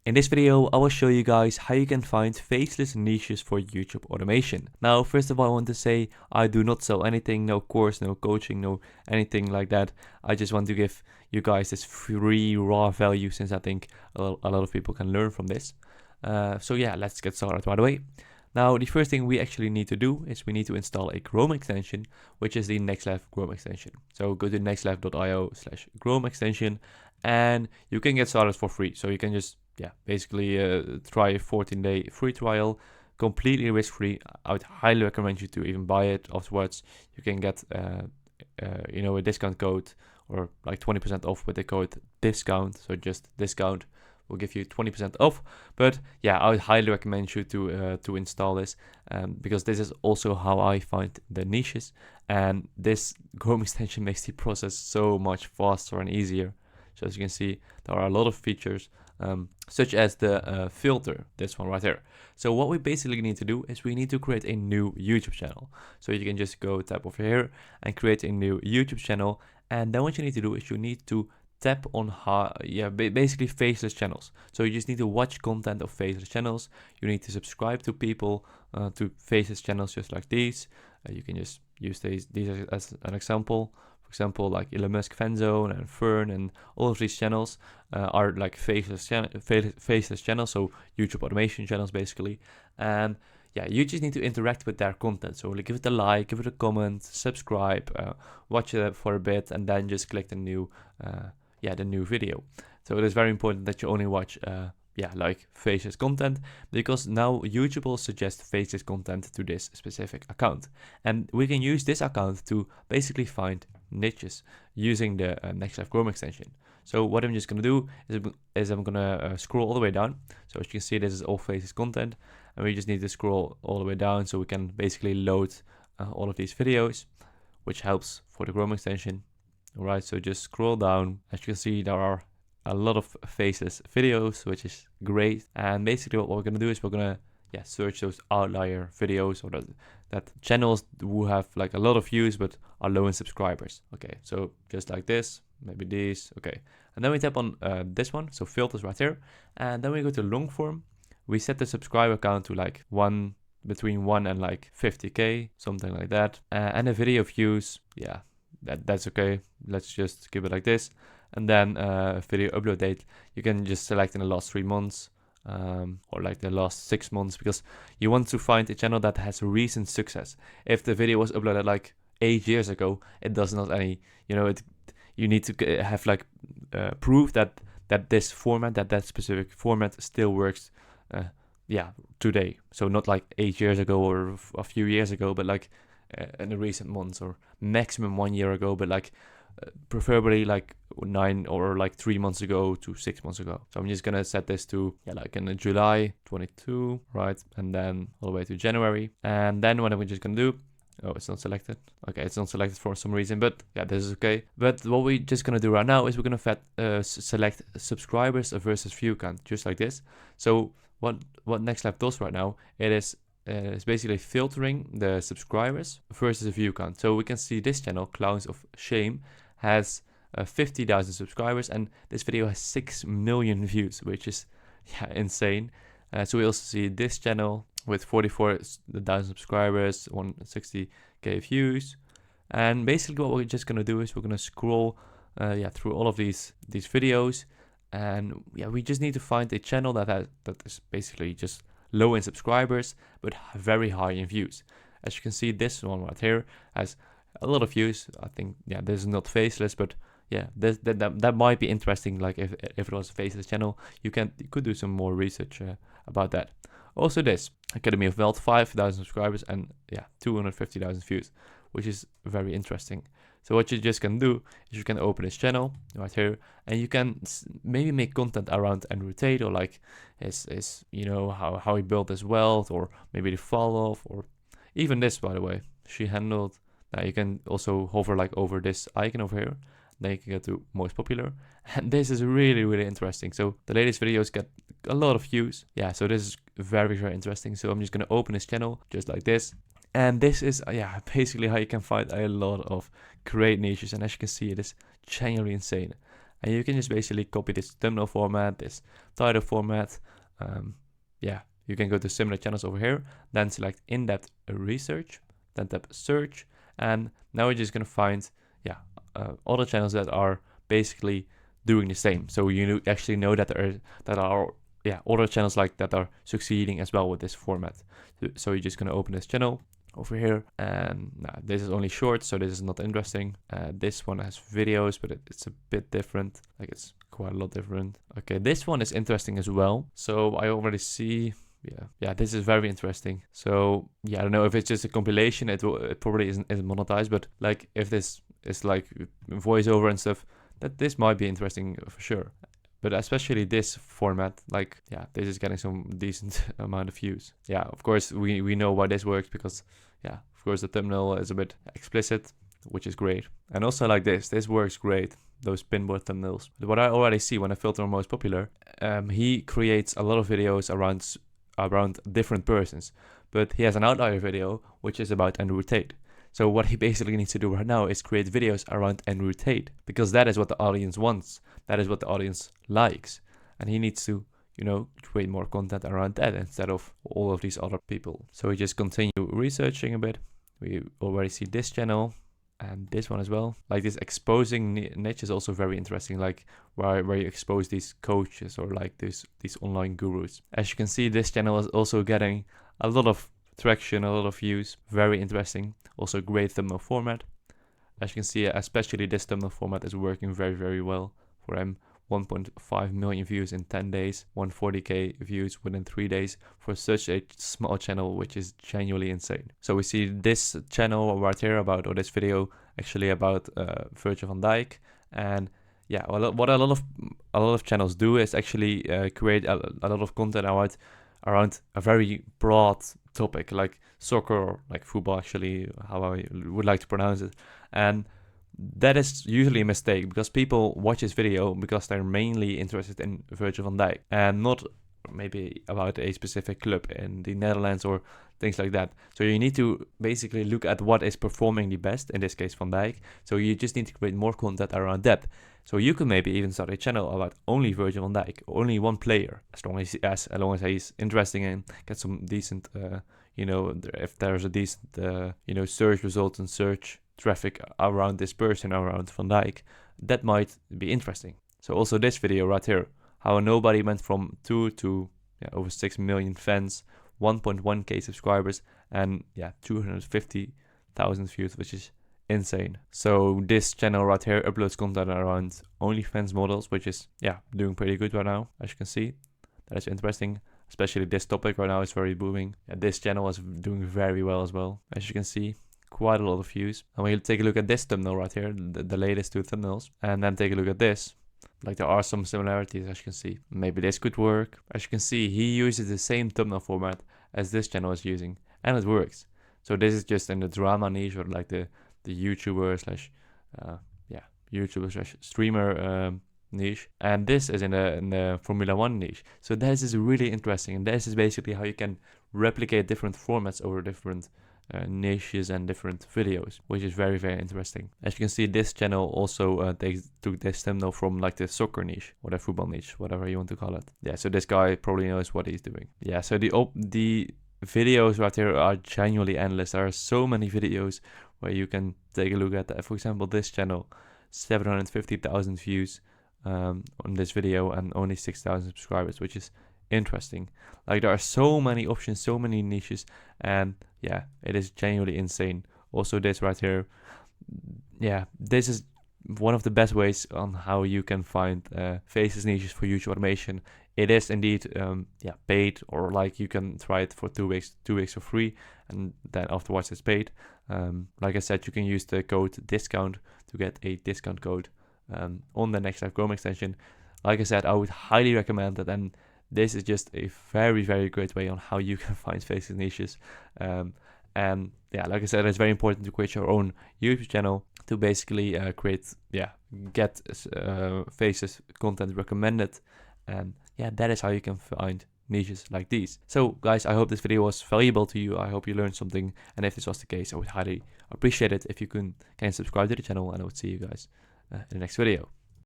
In this video, I will show you guys how you can find faceless niches for YouTube automation. Now, first of all, I want to say I do not sell anything, no course, no coaching, no anything like that. I just want to give you guys this free raw value, since I think a lot of people can learn from this. So yeah, let's get started right away. Now, the first thing we actually need to do is we need to install a Chrome extension, which is the NextLev Chrome extension. So go to nextlev.io/Chrome extension, and you can get started for free. So you can just basically try a 14-day free trial, completely risk-free. I would highly recommend you to even buy it afterwards. You can get a discount code, or like 20% off with the code discount. So just discount will give you 20% off. But yeah, I would highly recommend you to install this, because this is also how I find the niches, and this Chrome extension makes the process so much faster and easier. So as you can see, there are a lot of features, such as the filter, this one right here. So what we basically need to do is we need to create a new YouTube channel. So you can just go tap over here and create a new YouTube channel. And then what you need to do is you need to tap on basically faceless channels. So you just need to watch content of faceless channels. You need to subscribe to people to faceless channels just like these. You can just use these as an example. For example, like Elon Musk Fan Zone and Fern, and all of these channels are like faceless channels, so YouTube automation channels basically. And yeah, you just need to interact with their content. So give it a like, give it a comment, subscribe, watch it for a bit, and then just click the new video. So it is very important that you only watch like faceless content, because now YouTube will suggest faceless content to this specific account, and we can use this account to basically find niches using the NextLev Chrome extension. So what I'm just gonna do is I'm gonna scroll all the way down. So as you can see, this is all faceless content, and we just need to scroll all the way down so we can basically load all of these videos, which helps for the Chrome extension. All right, so just scroll down. As you can see, there are a lot of faceless videos, which is great. And basically what we're gonna do is we're gonna search those outlier videos, or that channels who have like a lot of views but are low in subscribers. Okay, so just like this, maybe these. Okay, and then we tap on this one, so filters right here, and then we go to long form. We set the subscriber count to like between 1 and like 50k, something like that, and the video views, that's okay. Let's just keep it like this. And then video upload date, you can just select in the last 3 months, or like the last 6 months, because you want to find a channel that has recent success. If the video was uploaded like 8 years ago, it does not any, you need to have like proof that this format, that specific format still works today. So not like 8 years ago or a few years ago, but like in the recent months, or maximum 1 year ago, but like preferably like 9 or like 3 months ago to 6 months ago. So I'm just gonna set this to like in July 22, right? And then all the way to January. And then what I'm just gonna do, oh, it's not selected. Okay, it's not selected for some reason, but yeah, this is okay. But what we're just gonna do right now is we're gonna select subscribers versus view count, just like this. So what NextLev does right now, it's basically filtering the subscribers versus the view count. So we can see this channel, Clowns of Shame, has 50,000 subscribers, and this video has 6 million views, which is insane. So we also see this channel with 44,000 subscribers, 160k views. And basically what we're just gonna do is we're gonna scroll through all of these videos, and we just need to find a channel that is basically just low in subscribers but very high in views. As you can see, this one right here has a lot of views. I think this is not faceless, but that might be interesting. Like if it was a faceless channel, you could do some more research about that. Also, this Academy of Wealth, 5,000 subscribers and 250,000 views, which is very interesting. So what you just can do is you can open this channel right here, and you can maybe make content around Andrew Tate, or like his how he built his wealth, or maybe the fall off, or even this, by the way, she handled. Now you can also hover like over this icon over here. Then you can go to most popular, and this is really, really interesting. So the latest videos get a lot of views. So this is very, very interesting. So I'm just gonna open this channel just like this. And this is basically how you can find a lot of great niches. And as you can see, it is genuinely insane. And you can just basically copy this thumbnail format, this title format. Yeah, you can go to similar channels over here, then select in-depth research, then tap search, and now we're just gonna find other channels that are basically doing the same. So you actually know that there are other channels like that are succeeding as well with this format. So you're just gonna open this channel over here, and this is only short, so this is not interesting. This one has videos, but it's a bit different, like it's quite a lot different. Okay, this one is interesting as well. So I already see, yeah, this is very interesting. So yeah, I don't know if it's just a compilation, it probably isn't monetized, but like if this is like voiceover and stuff, that this might be interesting for sure. But especially this format, like, yeah, this is getting some decent amount of views. Yeah, of course, we know why this works, because, yeah, of course, the thumbnail is a bit explicit, which is great. And also like this works great, those pinboard thumbnails. But what I already see when I filter on most popular, he creates a lot of videos around different persons. But he has an outlier video, which is about Andrew Tate. So what he basically needs to do right now is create videos around Andrew Tate, because that is what the audience wants. That is what the audience likes. And he needs to, create more content around that instead of all of these other people. So we just continue researching a bit. We already see this channel and this one as well. Like this exposing niche is also very interesting, like where you expose these coaches or like these online gurus. As you can see, this channel is also getting a lot of traction, a lot of views, very interesting. Also great thumbnail format. As you can see, especially this thumbnail format is working very, very well for him. 1.5 million views in 10 days, 140k views within 3 days for such a small channel, which is genuinely insane. So we see this channel right here or this video actually about Virgil van Dijk. And yeah, what a lot of channels do is actually create a lot of content around a very broad topic, like soccer or like football, actually, how I would like to pronounce it. And that is usually a mistake, because people watch this video because they're mainly interested in Virgil van Dijk and not maybe about a specific club in the Netherlands or things like that. So you need to basically look at what is performing the best, in this case Van Dijk. So you just need to create more content around that. So you could maybe even start a channel about only Virgil van Dijk, only one player, as long as he's interesting and get some decent, if there's a decent, search results and search traffic around this person, around Van Dijk, that might be interesting. So also this video right here, how nobody went from 2 to over 6 million fans, 1.1k subscribers, and 250,000 views, which is insane. So this channel right here uploads content around OnlyFans models, which is doing pretty good right now, as you can see. That is interesting, especially this topic right now is very booming. This channel is doing very well as well, as you can see. Quite a lot of views. And we'll take a look at this thumbnail right here, the latest two thumbnails, and then take a look at this. Like there are some similarities, as you can see. Maybe this could work. As you can see, he uses the same thumbnail format as this channel is using, and it works. So this is just in the drama niche, or like the YouTuber slash streamer niche, and this is in the Formula 1 niche. So this is really interesting, and this is basically how you can replicate different formats over different niches and different videos, which is very, very interesting. As you can see, this channel also took this thumbnail from like the soccer niche or the football niche, whatever you want to call it. Yeah, so this guy probably knows what he's doing. Yeah, so the videos right here are genuinely endless. There are so many videos where you can take a look at that. For example, this channel, 750,000 views on this video and only 6,000 subscribers, which is interesting. Like there are so many options, so many niches, and it is genuinely insane. Also this right here, this is one of the best ways on how you can find faceless niches for YouTube automation. It is indeed paid, or like you can try it for 2 weeks for free, and then afterwards it's paid. Like I said, you can use the code discount to get a discount code on the Next Life Chrome extension. Like I said, I would highly recommend it, and this is just a very, very great way on how you can find faceless niches. And like I said, it's very important to create your own YouTube channel to basically get faceless content recommended. And that is how you can find niches like these. So guys, I hope this video was valuable to you. I hope you learned something, and if this was the case, I would highly appreciate it if you can subscribe to the channel, and I would see you guys in the next video.